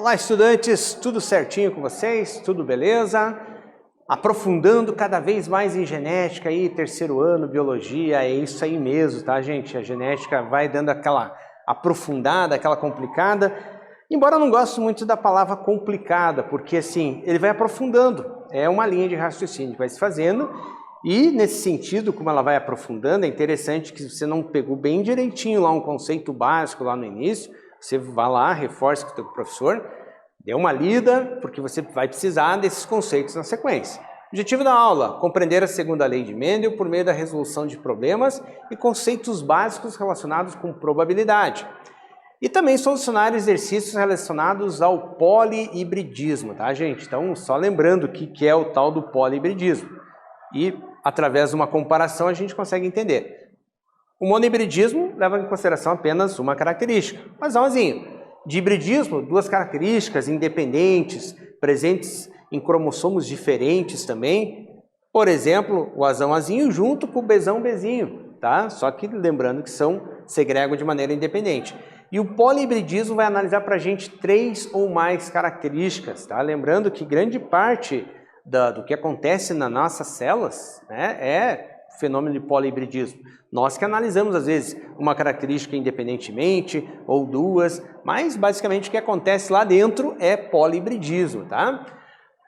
Olá, estudantes, tudo certinho com vocês? Tudo beleza? Aprofundando cada vez mais em genética aí, terceiro ano, biologia, é isso aí mesmo, tá, gente? A genética vai dando aquela aprofundada, aquela complicada, embora eu não goste muito da palavra complicada, porque assim, ele vai aprofundando, é uma linha de raciocínio que vai se fazendo, e nesse sentido, como ela vai aprofundando, é interessante que você não pegou bem direitinho lá um conceito básico lá no início, você vai lá, reforça com o teu professor, dê uma lida, porque você vai precisar desses conceitos na sequência. Objetivo da aula, compreender a segunda lei de Mendel por meio da resolução de problemas e conceitos básicos relacionados com probabilidade. E também solucionar exercícios relacionados ao polihibridismo, tá, gente? Então, só lembrando o que é o tal do polihibridismo. E, através de uma comparação, a gente consegue entender. O monohibridismo leva em consideração apenas uma característica, o azãozinho. De hibridismo, duas características independentes, presentes em cromossomos diferentes também. Por exemplo, o azão-azinho junto com o bezão-bezinho, tá? Só que lembrando que segregam de maneira independente. E o polihibridismo vai analisar para a gente 3 ou mais características, tá? Lembrando que grande parte do que acontece nas nossas células, né, é fenômeno de polihibridismo. Nós que analisamos, às vezes, uma característica independentemente, ou duas, mas basicamente o que acontece lá dentro é polihibridismo, tá?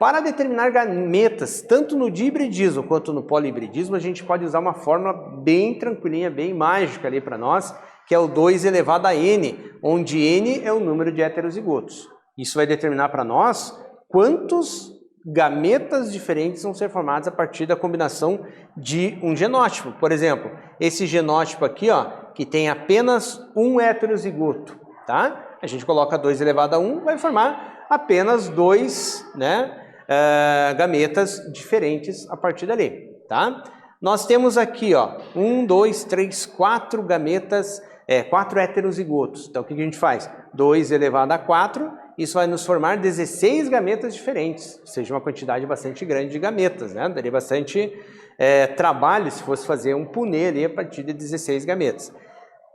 Para determinar gametas, tanto no dihibridismo quanto no polihibridismo, a gente pode usar uma fórmula bem tranquilinha, bem mágica ali para nós, que é o 2 elevado a n, onde n é o número de heterozigotos. Isso vai determinar para nós quantos gametas diferentes vão ser formados a partir da combinação de um genótipo. Por exemplo, esse genótipo aqui, ó, que tem apenas um heterozigoto, tá? A gente coloca 2 elevado a 1, vai formar apenas 2, né, gametas diferentes a partir dali, tá? Nós temos aqui, ó, 1, 2, 3, 4 gametas, 4 heterozigotos. Então, o que a gente faz? 2 elevado a 4, isso vai nos formar 16 gametas diferentes, ou seja, uma quantidade bastante grande de gametas, né? Daria bastante trabalho se fosse fazer um punê ali a partir de 16 gametas.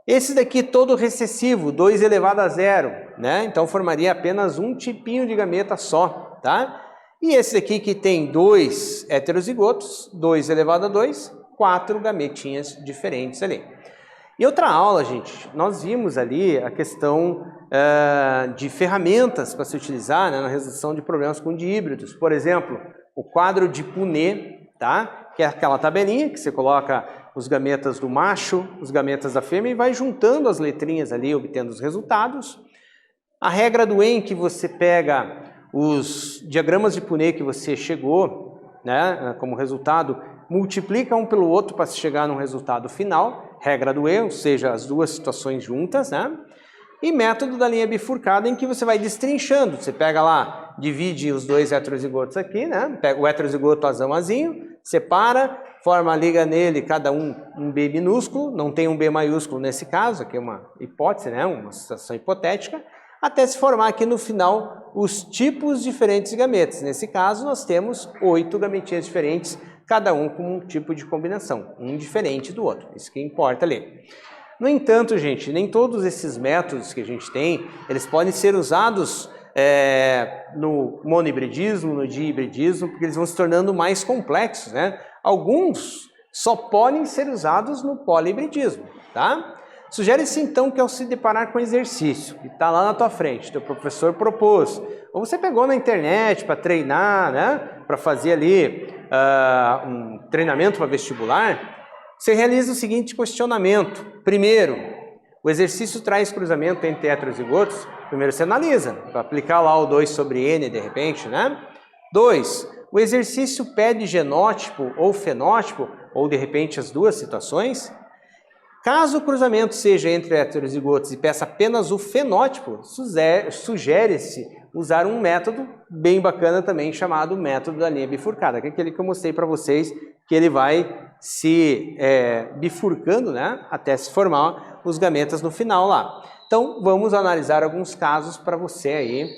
Esse daqui todo recessivo, 2 elevado a 0, né? Então formaria apenas um tipinho de gameta só, tá? E esse daqui que tem 2 heterozigotos, 2 elevado a 2, 4 gametinhas diferentes ali. Em outra aula, gente, nós vimos ali a questão de ferramentas para se utilizar, né, na resolução de problemas com dihíbridos. Por exemplo, o quadro de Punnett, tá? Que é aquela tabelinha que você coloca os gametas do macho, os gametas da fêmea e vai juntando as letrinhas ali, obtendo os resultados. A regra do EN, que você pega os diagramas de Punnett que você chegou, né, como resultado, multiplica um pelo outro para se chegar num resultado final. Regra do E, ou seja, as duas situações juntas, né? E método da linha bifurcada, em que você vai destrinchando. Você pega lá, divide os 2 heterozigotos aqui, né? Pega o heterozigoto azão-azinho, separa, forma, liga nele cada um B minúsculo, não tem um B maiúsculo nesse caso, aqui é uma hipótese, né? Uma situação hipotética, até se formar aqui no final os tipos diferentes de gametas. Nesse caso, nós temos 8 gametinhas diferentes, cada um com um tipo de combinação, um diferente do outro, isso que importa ali. No entanto, gente, nem todos esses métodos que a gente tem, eles podem ser usados no monohibridismo, no dihibridismo, porque eles vão se tornando mais complexos, né? Alguns só podem ser usados no polihibridismo, tá? Sugere-se então que ao se deparar com um exercício que está lá na tua frente, teu professor propôs, ou você pegou na internet para treinar, né? Para fazer ali um treinamento para vestibular, você realiza o seguinte questionamento. Primeiro, o exercício traz cruzamento entre heterozigotos. Primeiro você analisa, para aplicar lá o 2 sobre n de repente, né? 2, o exercício pede genótipo ou fenótipo, ou de repente as duas situações. Caso o cruzamento seja entre heterozigotos e peça apenas o fenótipo, sugere-se usar um método bem bacana também, chamado método da linha bifurcada, que é aquele que eu mostrei para vocês, que ele vai se bifurcando, né, até se formar os gametas no final lá. Então, vamos analisar alguns casos para você aí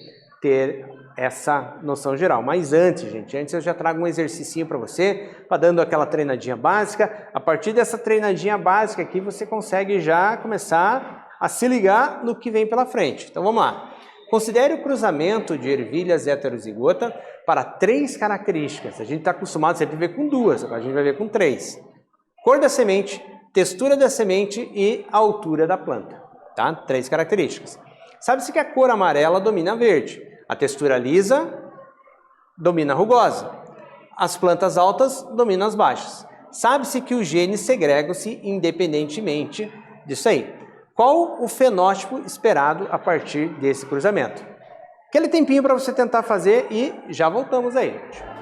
ter essa noção geral. Mas antes, gente, antes eu já trago um exercicinho para você, para dando aquela treinadinha básica. A partir dessa treinadinha básica aqui, você consegue já começar a se ligar no que vem pela frente. Então, vamos lá. Considere o cruzamento de ervilhas heterozigota para 3 características. A gente está acostumado sempre a ver com 2, agora a gente vai ver com 3. Cor da semente, textura da semente e altura da planta. Tá? 3 características. Sabe-se que a cor amarela domina a verde, a textura lisa domina a rugosa, as plantas altas dominam as baixas. Sabe-se que os genes segregam-se independentemente disso aí. Qual o fenótipo esperado a partir desse cruzamento? Aquele tempinho para você tentar fazer e já voltamos aí, gente.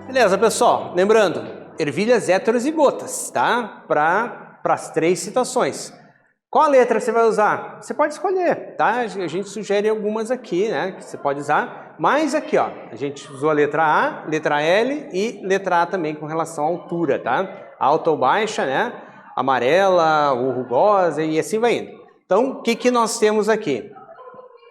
Beleza, pessoal? Lembrando, ervilhas heterozigotas, tá? Para as 3 situações. Qual a letra você vai usar? Você pode escolher, tá? A gente sugere algumas aqui, né? Que você pode usar. Mas aqui, ó, a gente usou a letra A, letra L e letra A também com relação à altura, tá? Alta ou baixa, né? Amarela ou rugosa e assim vai indo. Então, o que nós temos aqui?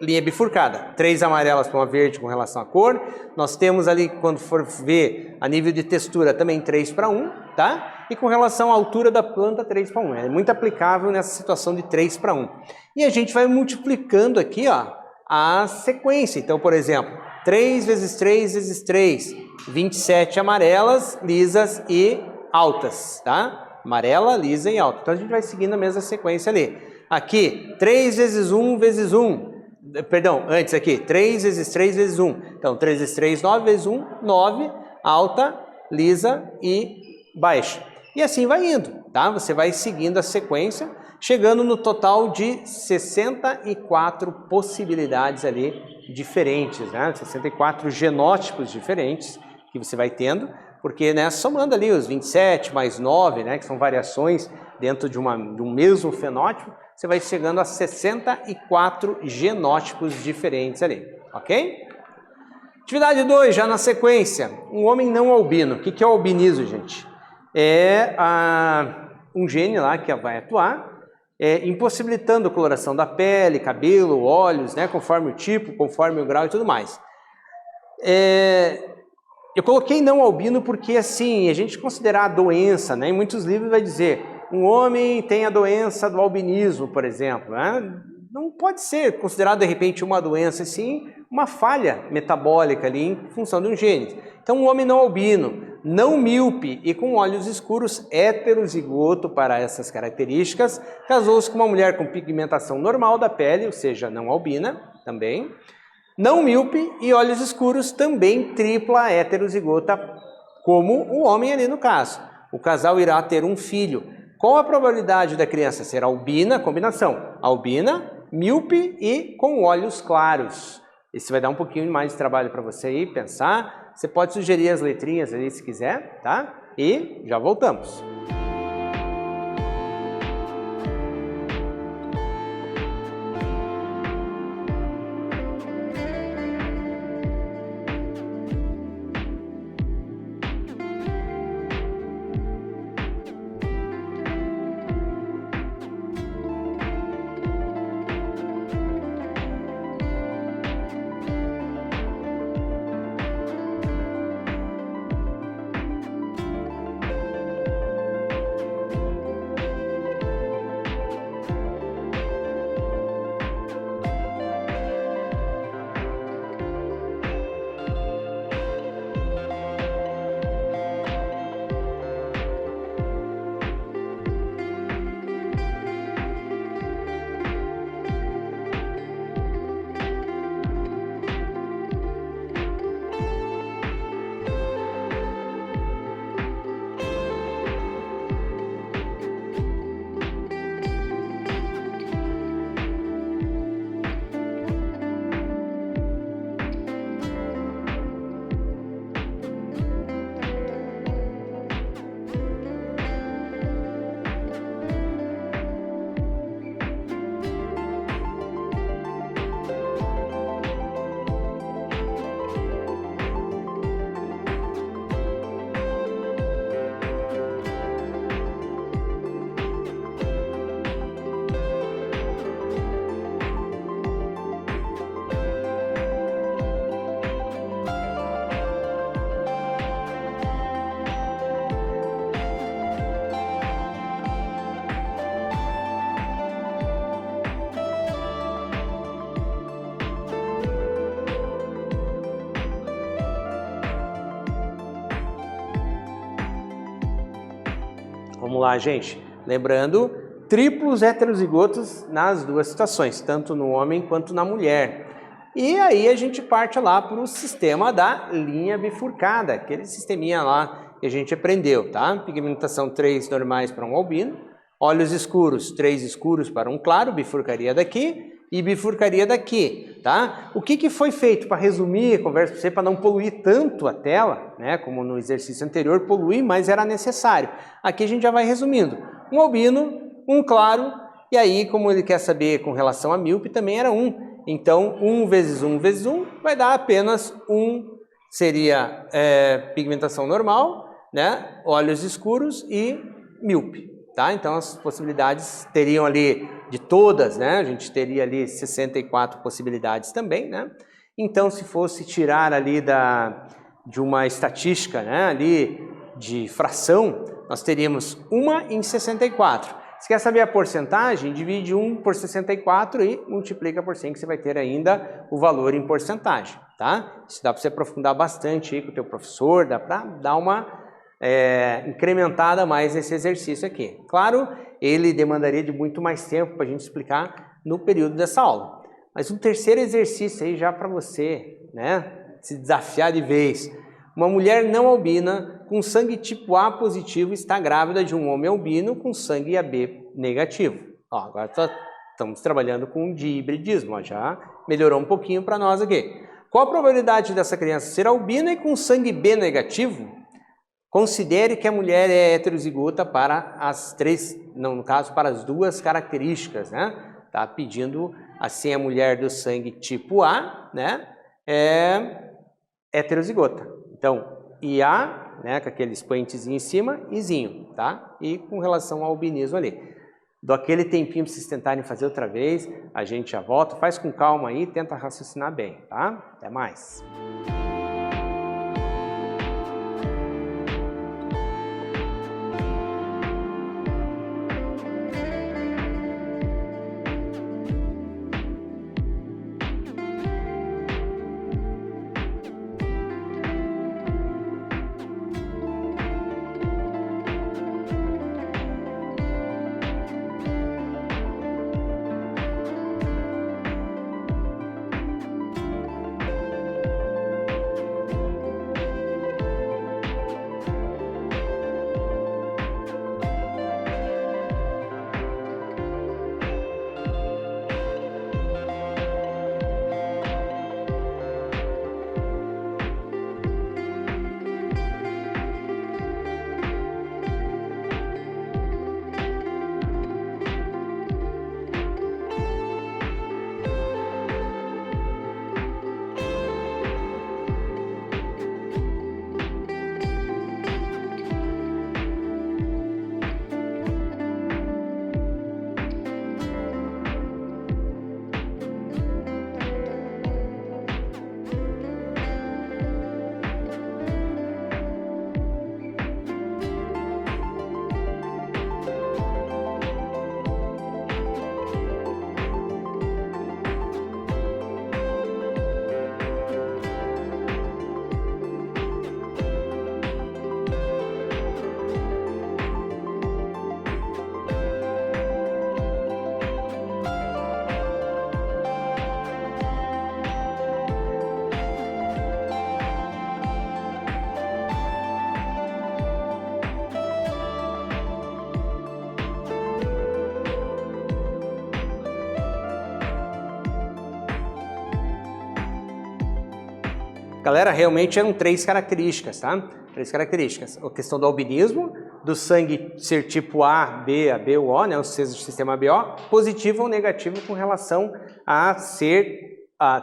Linha bifurcada, 3 amarelas para uma verde com relação à cor. Nós temos ali, quando for ver a nível de textura, também 3 para 1, tá? E com relação à altura da planta, 3 para 1. É muito aplicável nessa situação de 3 para 1. E a gente vai multiplicando aqui, ó, a sequência. Então, por exemplo, 3 vezes 3 vezes 3, 27 amarelas, lisas e altas, tá? Amarela, lisa e alta. Então, a gente vai seguindo a mesma sequência ali. Aqui, 3 vezes 1 vezes 1. Perdão, antes aqui, 3 vezes 3 vezes 1. Então, 3 vezes 3, 9 vezes 1, 9, alta, lisa e baixa. E assim vai indo, tá? Você vai seguindo a sequência, chegando no total de 64 possibilidades ali diferentes, né? 64 genótipos diferentes que você vai tendo, porque, né, somando ali os 27 mais 9, né, que são variações dentro de um mesmo fenótipo, você vai chegando a 64 genótipos diferentes ali, ok? Atividade 2, já na sequência, um homem não albino. O que é o albinismo, gente? É um gene lá que vai atuar, impossibilitando a coloração da pele, cabelo, olhos, né, conforme o tipo, conforme o grau e tudo mais. Eu coloquei não albino porque, assim, a gente considerar a doença, né, em muitos livros vai dizer, um homem tem a doença do albinismo, por exemplo, né? Não pode ser considerado, de repente, uma doença, sim, uma falha metabólica ali em função de um gene. Então, um homem não albino, não míope e com olhos escuros, heterozigoto para essas características, casou-se com uma mulher com pigmentação normal da pele, ou seja, não albina também, não míope e olhos escuros, também tripla heterozigota, como o homem ali no caso. O casal irá ter um filho. Qual a probabilidade da criança ser albina? Combinação, albina, míope e com olhos claros. Esse vai dar um pouquinho mais de trabalho para você aí pensar. Você pode sugerir as letrinhas ali se quiser, tá? E já voltamos. Vamos lá, gente. Lembrando, triplos heterozigotos nas duas situações, tanto no homem quanto na mulher. E aí a gente parte lá para o sistema da linha bifurcada, aquele sisteminha lá que a gente aprendeu, tá? Pigmentação 3 normais para um albino, olhos escuros, 3 escuros para um claro, bifurcaria daqui e bifurcaria daqui, tá? O que foi feito para resumir a conversa para você, para não poluir tanto a tela, né? Como no exercício anterior, poluir, mas era necessário. Aqui a gente já vai resumindo. Um albino, um claro, e aí, como ele quer saber com relação a míope, também era 1. Então, 1 vezes 1 vezes 1 vai dar apenas 1, seria pigmentação normal, né? Olhos escuros e míope. Tá? Então as possibilidades teriam ali de todas, né? A gente teria ali 64 possibilidades também, né? Então se fosse tirar ali de uma estatística, né? Ali de fração, nós teríamos 1 em 64. Se quer saber a porcentagem, divide 1 por 64 e multiplica por 100, que você vai ter ainda o valor em porcentagem, tá? Isso dá para você aprofundar bastante aí com o teu professor, dá para dar uma incrementada mais nesse exercício aqui. Claro, ele demandaria de muito mais tempo para a gente explicar no período dessa aula. Mas um terceiro exercício aí já para você, né, se desafiar de vez. Uma mulher não albina com sangue tipo A positivo está grávida de um homem albino com sangue AB negativo. Ó, agora estamos trabalhando com de hibridismo, ó, já melhorou um pouquinho para nós aqui. Qual a probabilidade dessa criança ser albina e com sangue B negativo? Considere que a mulher é heterozigota para as três, não, no caso, para as duas características, né? Tá pedindo assim a mulher do sangue tipo A, né? É heterozigota. Então, IA, né? Com aquele expoentezinho em cima, Izinho, tá? E com relação ao albinismo ali. Dou aquele tempinho para vocês tentarem fazer outra vez, a gente já volta, faz com calma aí, tenta raciocinar bem, tá? Até mais! Galera, realmente eram 3 características, tá? 3 características. A questão do albinismo, do sangue ser tipo A, B, AB ou O, né? Ou seja, o sistema ABO, positivo ou negativo com relação a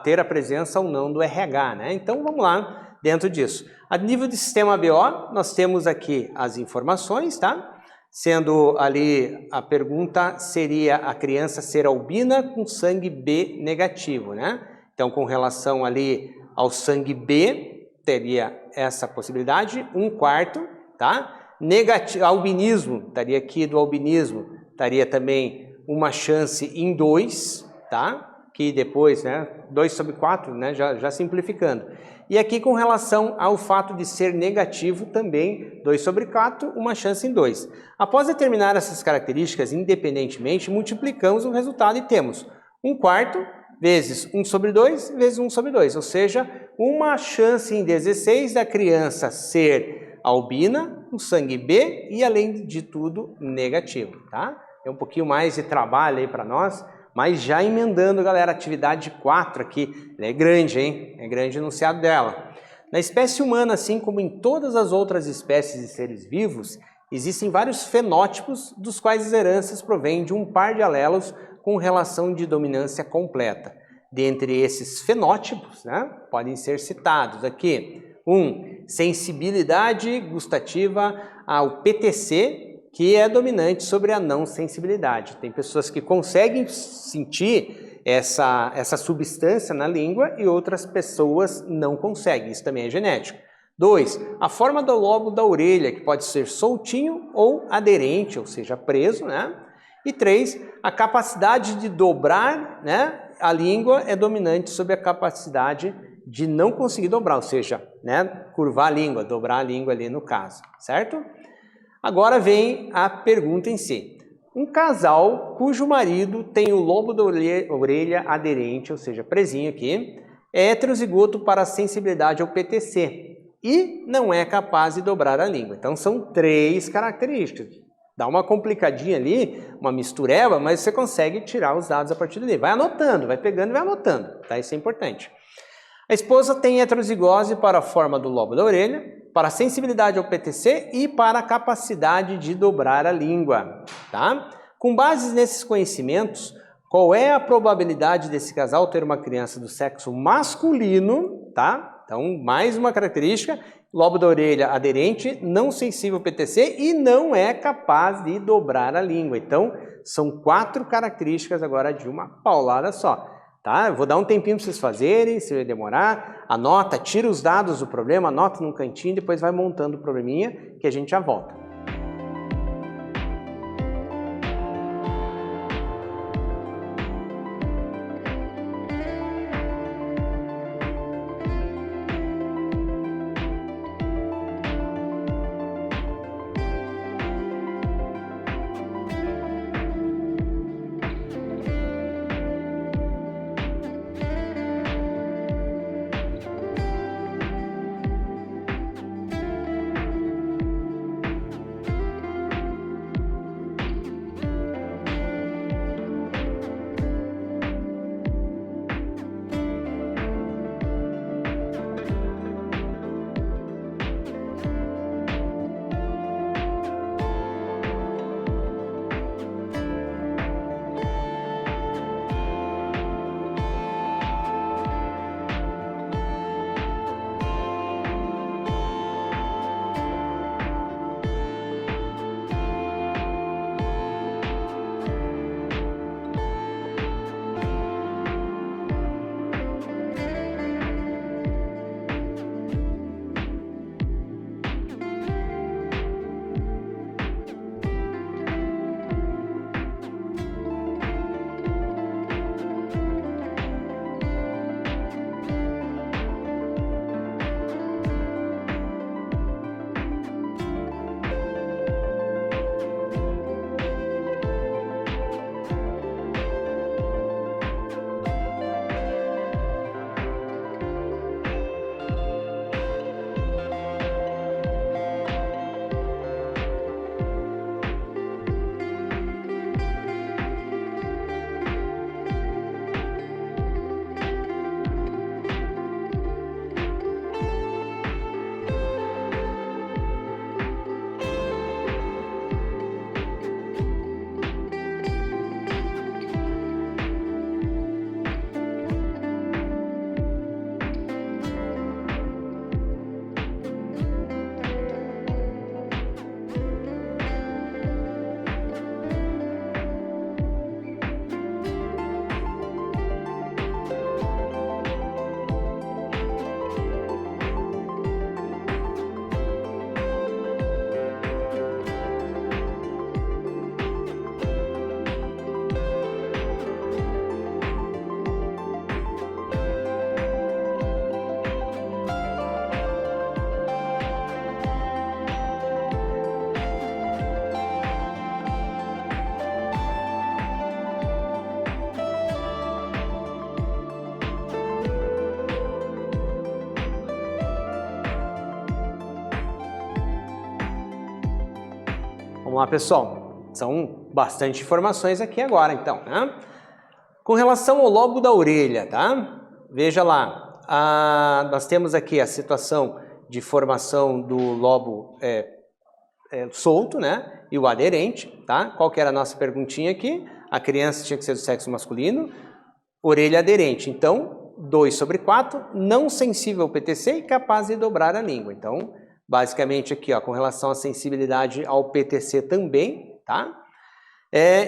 ter a presença ou não do RH, né? Então, vamos lá dentro disso. A nível de sistema ABO, nós temos aqui as informações, tá? Sendo ali, a pergunta seria a criança ser albina com sangue B negativo, né? Então, com relação ali ao sangue B, teria essa possibilidade, 1/4, tá? Albinismo, estaria aqui do albinismo, estaria também uma chance em 2, tá? Que depois, né, 2/4, né, já simplificando. E aqui com relação ao fato de ser negativo também, 2/4, uma chance em 2. Após determinar essas características independentemente, multiplicamos o resultado e temos 1/4 vezes 1/2 vezes 1/2, ou seja, uma chance em 16 da criança ser albina, com sangue B e além de tudo negativo, tá? É um pouquinho mais de trabalho aí para nós, mas já emendando, galera, a atividade 4 aqui, ela é grande, hein? É grande o enunciado dela. Na espécie humana, assim como em todas as outras espécies de seres vivos, existem vários fenótipos dos quais as heranças provêm de um par de alelos com relação de dominância completa. Dentre esses fenótipos, né, podem ser citados aqui: 1. Sensibilidade gustativa ao PTC, que é dominante sobre a não sensibilidade. Tem pessoas que conseguem sentir essa substância na língua e outras pessoas não conseguem. Isso também é genético. 2. A forma do lobo da orelha, que pode ser soltinho ou aderente, ou seja, preso, né? E 3. A capacidade de dobrar, né, a língua é dominante sobre a capacidade de não conseguir dobrar, ou seja, né, curvar a língua, dobrar a língua ali no caso, certo? Agora vem a pergunta em si. Um casal cujo marido tem o lobo da orelha aderente, ou seja, presinho aqui, é heterozigoto para a sensibilidade ao PTC e não é capaz de dobrar a língua. Então são 3 características. Dá uma complicadinha ali, uma mistureba, mas você consegue tirar os dados a partir dali. Vai anotando, vai pegando e vai anotando, tá? Isso é importante. A esposa tem heterozigose para a forma do lobo da orelha, para a sensibilidade ao PTC e para a capacidade de dobrar a língua, tá? Com base nesses conhecimentos, qual é a probabilidade desse casal ter uma criança do sexo masculino, tá? Então, mais uma característica, lobo da orelha aderente, não sensível ao PTC e não é capaz de dobrar a língua. Então, são 4 características agora de uma paulada só. Tá? Eu vou dar um tempinho para vocês fazerem, se vai demorar, anota, tira os dados do problema, anota num cantinho, depois vai montando o probleminha que a gente já volta. Vamos lá, pessoal. São bastante informações aqui agora, então, né? Com relação ao lobo da orelha, tá? Veja lá, nós temos aqui a situação de formação do lobo solto, né? E o aderente, tá? Qual que era a nossa perguntinha aqui? A criança tinha que ser do sexo masculino, orelha aderente. Então, 2/4, não sensível ao PTC e capaz de dobrar a língua. Então, basicamente aqui, ó, com relação à sensibilidade ao PTC também, tá?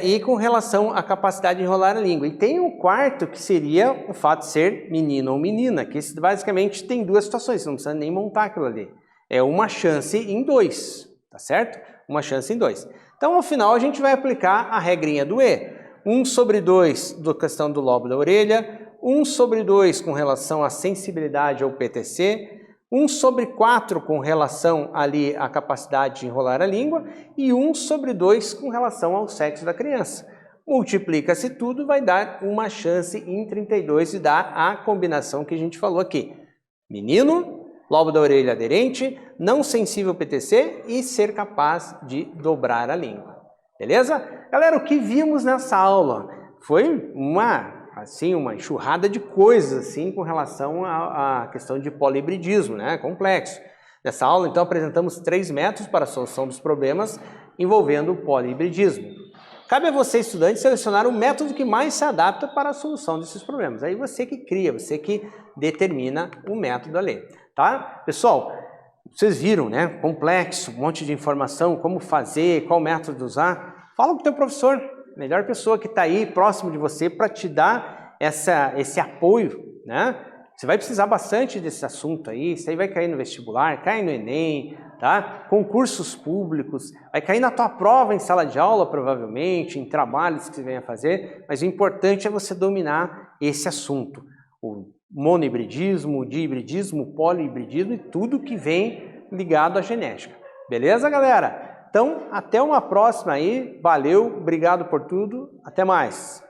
E com relação à capacidade de enrolar a língua. E tem um quarto que seria o fato de ser menino ou menina, que basicamente tem duas situações, você não precisa nem montar aquilo ali. É uma chance em 2, tá certo? Uma chance em 2. Então, ao final, a gente vai aplicar a regrinha do E. 1/2 da questão do lobo da orelha, 1/2 com relação à sensibilidade ao PTC, 1/4 com relação ali à capacidade de enrolar a língua e 1/2 com relação ao sexo da criança. Multiplica-se tudo, vai dar uma chance em 32 de dar a combinação que a gente falou aqui. Menino, lobo da orelha aderente, não sensível ao PTC e ser capaz de dobrar a língua. Beleza? Galera, o que vimos nessa aula foi uma enxurrada de coisas assim com relação à questão de polihibridismo, né? Complexo. Nessa aula, então, apresentamos 3 métodos para a solução dos problemas envolvendo o polihibridismo. Cabe a você, estudante, selecionar o método que mais se adapta para a solução desses problemas. Aí você que cria, você que determina o método ali, tá? Pessoal, vocês viram, né? Complexo, um monte de informação, como fazer, qual método usar. Fala com o teu professor. Melhor pessoa que está aí próximo de você para te dar esse apoio, né? Você vai precisar bastante desse assunto aí, isso aí vai cair no vestibular, cai no Enem, tá? Concursos públicos, vai cair na tua prova em sala de aula provavelmente, em trabalhos que você venha fazer, mas o importante é você dominar esse assunto. O monohibridismo, o dihibridismo, o polihibridismo e tudo que vem ligado à genética. Beleza, galera? Então, até uma próxima aí. Valeu, obrigado por tudo. Até mais.